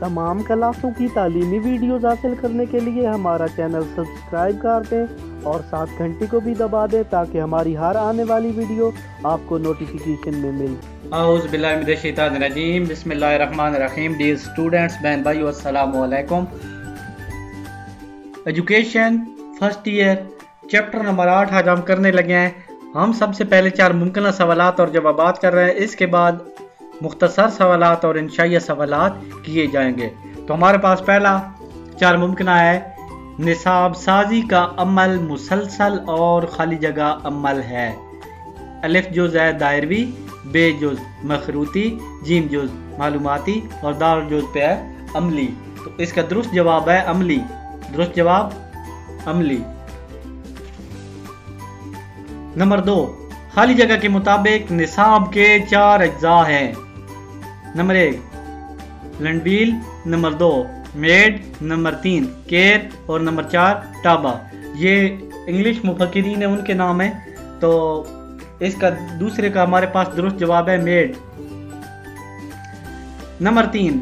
तमाम क्लासों की तालीमी वीडियोस हासिल करने के लिए हमारा चैनल सब्सक्राइब कर दें और साथ घंटी को भी दबा दें ताकि हमारी हर आने वाली वीडियो आपको नोटिफिकेशन में मिले। औज़ु बिल्लाहि मिनश शैतानिर रजीम, बिस्मिल्लाहिर्रहमानिर रहीम। डियर स्टूडेंट्स, बहन भाइयों, अस्सलामु अलैकुम। Education first year chapter number 8 आज हम करने लगे हैं। हम सबसे पहले 4 मुमकिन सवालात और जवाबात कर रहे हैं। इसके बाद मुख्तसर सवालात और इंशाइया सवालात किए जाएंगे। तो हमारे पास पहला 4 मुमकिन है, निसाब साजी का अमल मुसलसल और खाली जगह अमल है। अलिफ जुज़ है दायरवी, बे जुज़ मखरूती, जीम जुज़ मालूमाती और दाल जुज़ पे है अमली। तो इसका दुरुस्त जवाब है अमली। दुरुस्त जवाब अमली। नंबर 2, खाली जगह के मुताबिक निसाब के 4 अज्जा हैं। नंबर 1 लंडबील, नंबर 2 मेड, नंबर 3 केर और नंबर 4 टाबा। ये इंग्लिश मुफक्किरीन है, उनके नाम है। तो इसका दूसरे का हमारे पास दुरुस्त जवाब है मेड। नंबर 3,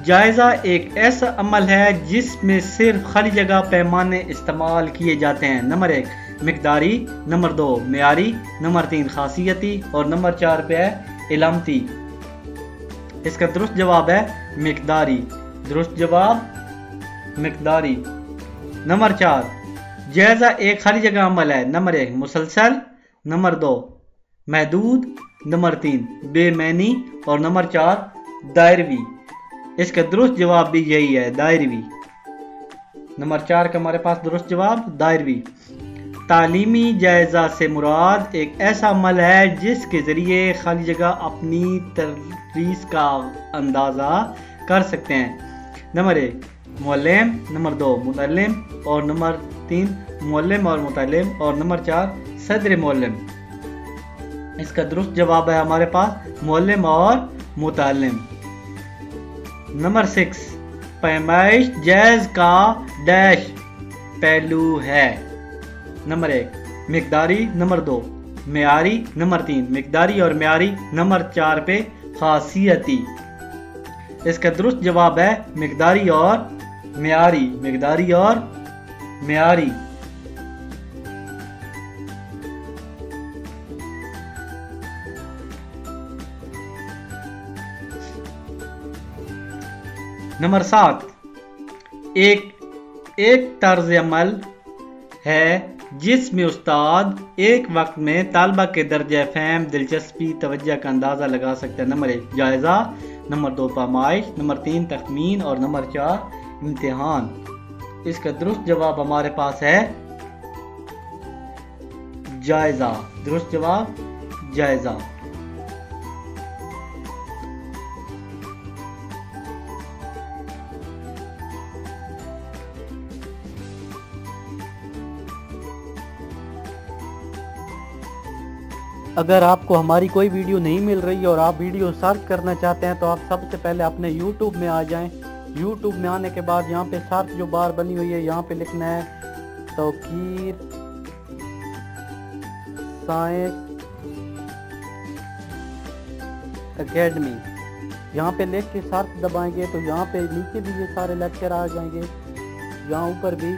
जायज़ा एक ऐसा अमल है जिसमें सिर्फ खाली जगह पैमाने इस्तेमाल किए जाते हैं। नंबर 1 मिकदारी, नंबर 2 मेयारी, नंबर 3 खासियती और नंबर 4 पे है इलामती। इसका दुरुस्त जवाब है मिकदारी। दुरुस्त जवाब मिकदारी। नंबर 4, जायज़ा एक खाली जगह अमल है। नंबर 1 मुसलसल, नंबर 2 महदूद, नंबर 3 बेमैनी और नंबर 4 दायरवी। इसका दुरुस्त जवाब भी यही है, दायरवी। नंबर 4 का हमारे पास दुरुस्त जवाब दायरवी। तालीमी जायज़ा से मुराद एक ऐसा अमल है जिसके ज़रिए खाली जगह अपनी तदरीस का अंदाज़ा कर सकते हैं। नंबर 1 मुअल्लिम, नंबर 2 मुतअल्लिम और नंबर 3 मुअल्लिम और मुतअल्लिम और नंबर 4 सदर मुअल्लिम। इसका दुरुस्त जवाब है हमारे पास मुअल्लिम और मुतअल्लिम। नंबर 6 पैमाइश जैज़ का डैश पहलू है। नंबर 1 मिकदारी, नंबर 2 मेयारी, नंबर 3 मिकदारी और मेयारी, नंबर 4 पे खासियती। इसका दुरुस्त जवाब है मिकदारी और मेयारी। मिकदारी और मेयारी। नंबर 7 एक तर्ज अमल है जिसमें उस्ताद एक वक्त में तालबा के दर्जा फहम, दिलचस्पी, तवज्जो का अंदाज़ा लगा सकते हैं। नंबर 1 जायज़ा, नंबर 2 पैमाइश, नंबर 3 तखमीन और नंबर 4 इम्तिहान। इसका दुरुस्त जवाब हमारे पास है जायज़ा। दुरुस्त जवाब जायज़ा। अगर आपको हमारी कोई वीडियो नहीं मिल रही है और आप वीडियो सर्च करना चाहते हैं तो आप सबसे पहले अपने YouTube में आ जाएं। YouTube में आने के बाद यहाँ पे सर्च जो बार बनी हुई है, यहाँ पे लिखना है तौकीर साइंस एकेडमी। यहाँ पे लिख के सर्च दबाएंगे तो यहाँ पे नीचे भी ये सारे लेक्चर आ जाएंगे। यहाँ ऊपर भी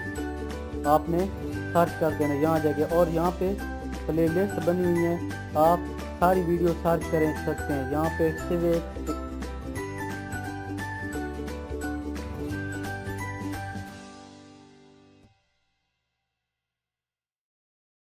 आपने सर्च कर देना, यहाँ जाके और यहाँ पे प्लेलिस्ट बनी हुई है, आप सारी वीडियो सर्च कर सकते हैं। यहाँ पे सिविक्स,